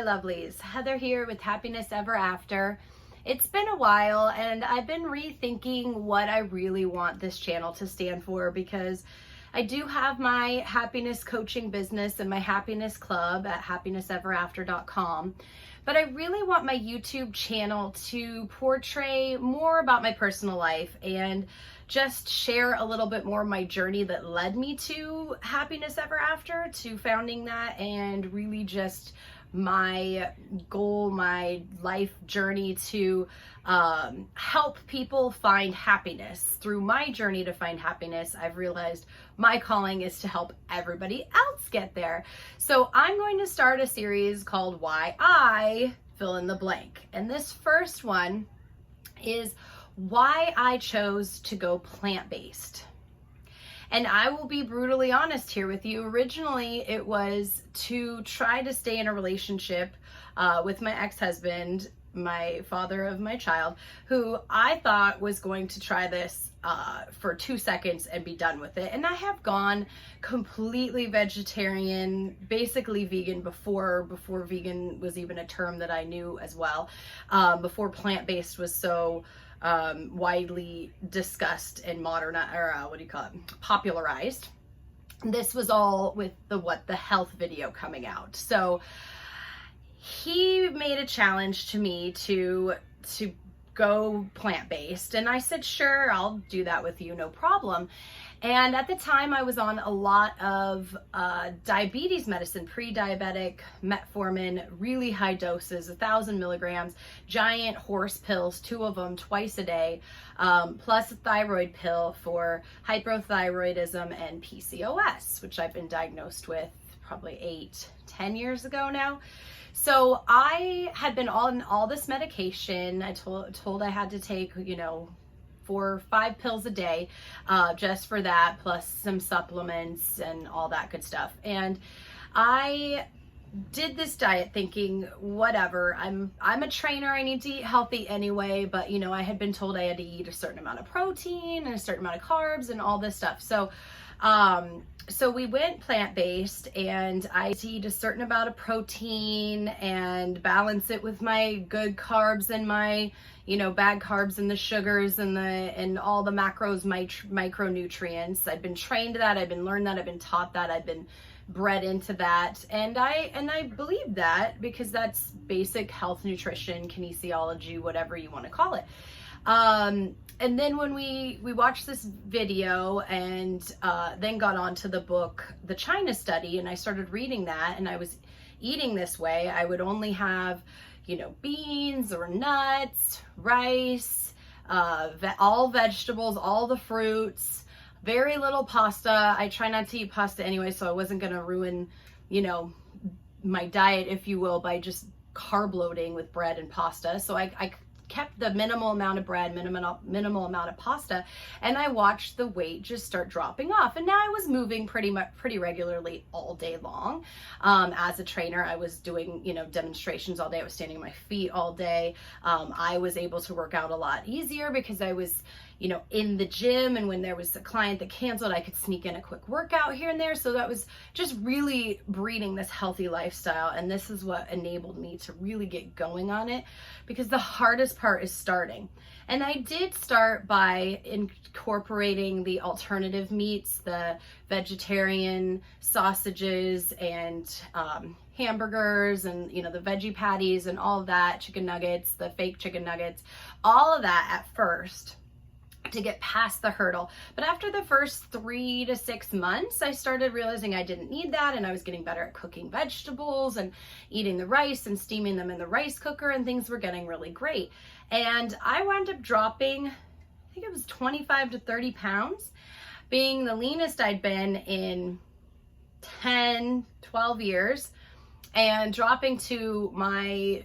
lovelies. Heather here with Happiness Ever After. It's been a while and I've been rethinking what I really want this channel to stand for, because I do have my happiness coaching business and my happiness club at happinesseverafter.com. But I really want my YouTube channel to portray more about my personal life and just share a little bit more of my journey that led me to Happiness Ever After, to founding that, and really just my goal, my life journey to help people find happiness. Through my journey to find happiness, I've realized my calling is to help everybody else get there. So I'm going to start a series called Why I Fill in the Blank. And this first one is why I chose to go plant-based. And I will be brutally honest here with you. Originally, it was to try to stay in a relationship with my ex-husband, my father of my child, who I thought was going to try this for 2 seconds and be done with it. And I have gone completely vegetarian, basically vegan before vegan was even a term that I knew as well, before plant-based was so widely discussed and popularized. This was all with the health video coming out. So he made a challenge to me to go plant-based, and I said, sure, I'll do that with you, no problem. And at the time I was on a lot of diabetes medicine, pre-diabetic metformin, really high doses, 1,000 milligrams, giant horse pills, 2 of them twice a day, plus a thyroid pill for hypothyroidism and PCOS, which I've been diagnosed with probably 8-10 years ago now. So I had been on all this medication. I told I had to take, 4 or 5 pills a day, just for that, plus some supplements and all that good stuff. And I did this diet thinking, whatever, I'm a trainer, I need to eat healthy anyway, but I had been told I had to eat a certain amount of protein and a certain amount of carbs and all this stuff. So we went plant-based, and I eat a certain amount of protein and balance it with my good carbs and my, bad carbs and the sugars and all the macros, micronutrients. I've been trained that, I've been learned that, I've been taught that, I've been bred into that. And I believe that because that's basic health nutrition, kinesiology, whatever you want to call it. And then when we watched this video and then got onto the book, The China Study, and I started reading that, and I was eating this way, I would only have, beans or nuts, rice, all vegetables, all the fruits, very little pasta. I try not to eat pasta anyway, so I wasn't going to ruin, my diet, if you will, by just carb loading with bread and pasta. So I kept the minimal amount of bread, minimal amount of pasta, and I watched the weight just start dropping off. And now I was moving pretty regularly all day long. As a trainer, I was doing, demonstrations all day. I was standing on my feet all day. I was able to work out a lot easier because I was, in the gym, and when there was a client that canceled, I could sneak in a quick workout here and there. So that was just really breeding this healthy lifestyle. And this is what enabled me to really get going on it, because the hardest part is starting. And I did start by incorporating the alternative meats, the vegetarian sausages and hamburgers, and the veggie patties and all of that, chicken nuggets, the fake chicken nuggets, all of that at first, to get past the hurdle. But after the first 3 to 6 months, I started realizing I didn't need that, and I was getting better at cooking vegetables and eating the rice and steaming them in the rice cooker, and things were getting really great. And I wound up dropping, I think it was 25 to 30 pounds, being the leanest I'd been in 10, 12 years, and dropping to my,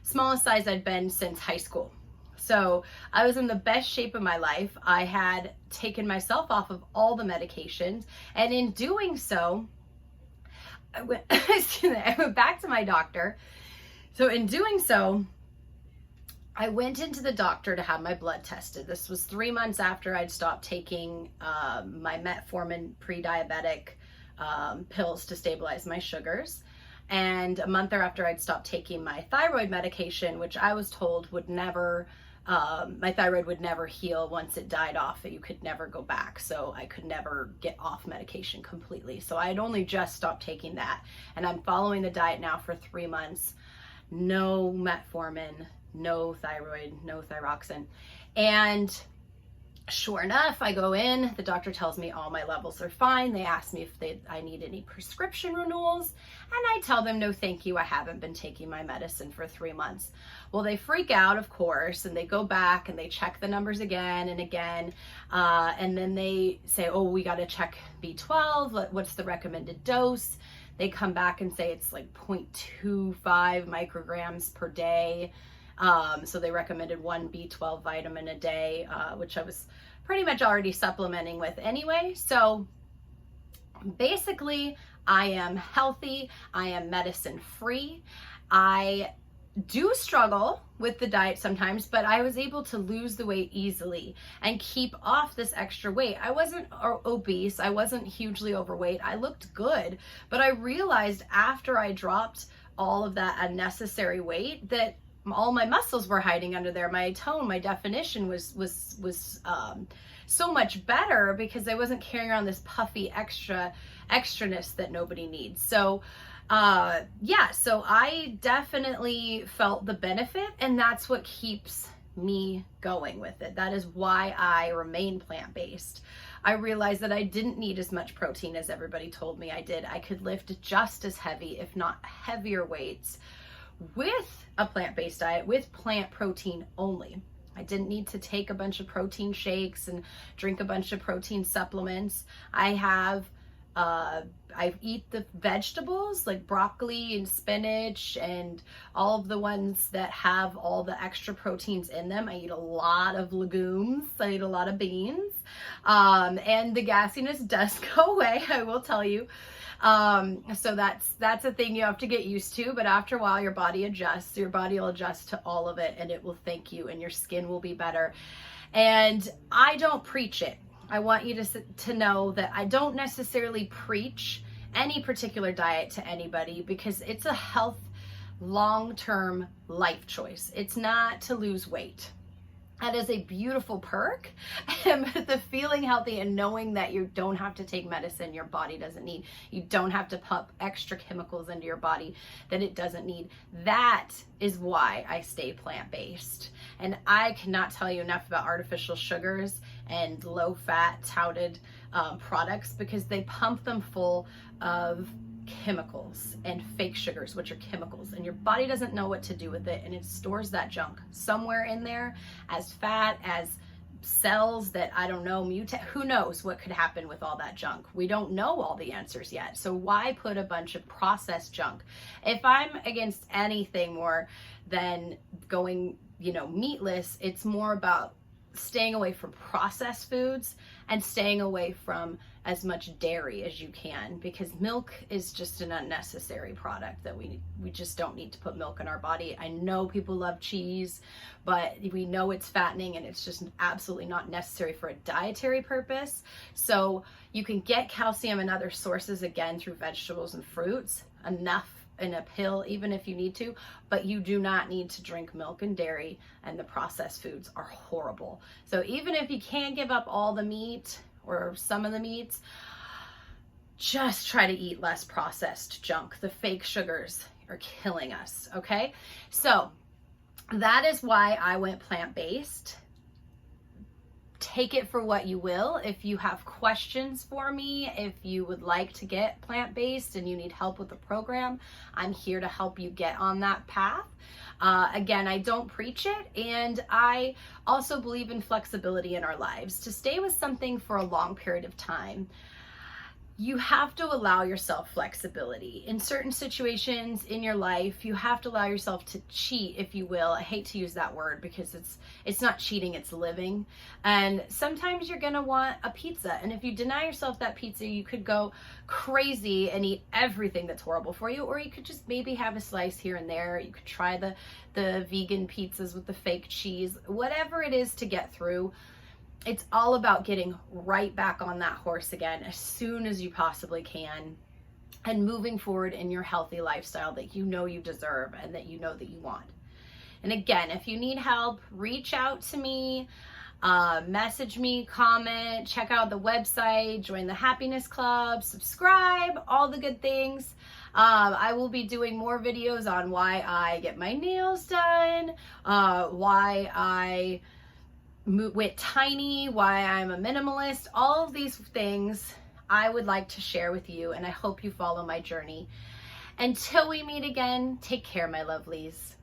smallest size I'd been since high school. So I was in the best shape of my life. I had taken myself off of all the medications, and in doing so, I went back to my doctor. So in doing so, I went into the doctor to have my blood tested. This was 3 months after I'd stopped taking my metformin pre-diabetic pills to stabilize my sugars. And a month after I'd stopped taking my thyroid medication, which I was told would never, my thyroid would never heal once it died off, that you could never go back. So I could never get off medication completely. So I had only just stopped taking that. And I'm following the diet now for 3 months. No metformin, no thyroid, no thyroxine. And sure enough, I go in, the doctor tells me all my levels are fine. They ask me if I need any prescription renewals, and I tell them, no, thank you. I haven't been taking my medicine for 3 months. Well, they freak out, of course, and they go back and they check the numbers again and again. And then they say, oh, we got to check B12. What's the recommended dose? They come back and say it's like 0.25 micrograms per day. So they recommended 1 B12 vitamin a day, which I was pretty much already supplementing with anyway. So basically, I am healthy. I am medicine free. I do struggle with the diet sometimes, but I was able to lose the weight easily and keep off this extra weight. I wasn't obese. I wasn't hugely overweight. I looked good, but I realized after I dropped all of that unnecessary weight that all my muscles were hiding under there. My tone, my definition was so much better because I wasn't carrying around this puffy extraness that nobody needs. So yeah, so I definitely felt the benefit, and that's what keeps me going with it. That is why I remain plant-based. I realized that I didn't need as much protein as everybody told me I did. I could lift just as heavy, if not heavier weights, with a plant-based diet, with plant protein only. I didn't need to take a bunch of protein shakes and drink a bunch of protein supplements. I eat the vegetables like broccoli and spinach and all of the ones that have all the extra proteins in them. I eat a lot of legumes. I eat a lot of beans. And the gassiness does go away, I will tell you. So that's a thing you have to get used to, but after a while your body adjusts. Your body will adjust to all of it, and it will thank you, and your skin will be better. And I don't preach it. I want you to know that I don't necessarily preach any particular diet to anybody, because it's a health long-term life choice. It's not to lose weight. That is a beautiful perk. And the feeling healthy and knowing that you don't have to take medicine your body doesn't need. You don't have to pump extra chemicals into your body that it doesn't need. That is why I stay plant-based. And I cannot tell you enough about artificial sugars and low-fat touted products, because they pump them full of chemicals and fake sugars, which are chemicals, and your body doesn't know what to do with it, and it stores that junk somewhere in there as fat, as cells that I don't know, mutate. Who knows what could happen with all that junk? We don't know all the answers yet. So why put a bunch of processed junk? If I'm against anything more than going, meatless, it's more about staying away from processed foods and staying away from as much dairy as you can, because milk is just an unnecessary product that we just don't need to put milk in our body. I know people love cheese, but we know it's fattening, and it's just absolutely not necessary for a dietary purpose. So you can get calcium and other sources, again, through vegetables and fruits, enough in a pill, even if you need to, but you do not need to drink milk and dairy, and the processed foods are horrible. So even if you can't give up all the meat or some of the meats, just try to eat less processed junk. The fake sugars are killing us, okay? So that is why I went plant-based. Take it for what you will. If you have questions for me, if you would like to get plant-based and you need help with the program, I'm here to help you get on that path. Again, I don't preach it, and I also believe in flexibility in our lives. To stay with something for a long period of time, you have to allow yourself flexibility. In certain situations in your life, you have to allow yourself to cheat, if you will. I hate to use that word because it's not cheating, it's living. And sometimes you're gonna want a pizza. And if you deny yourself that pizza, you could go crazy and eat everything that's horrible for you, or you could just maybe have a slice here and there. You could try the vegan pizzas with the fake cheese, whatever it is to get through. It's all about getting right back on that horse again as soon as you possibly can. and moving forward in your healthy lifestyle that you know you deserve and that you know that you want. And again, if you need help, reach out to me, message me, comment, check out the website, join the Happiness Club, subscribe, all the good things. I will be doing more videos on why I get my nails done, why I went tiny, why I'm a minimalist, all of these things I would like to share with you, and I hope you follow my journey. Until we meet again, take care, my lovelies.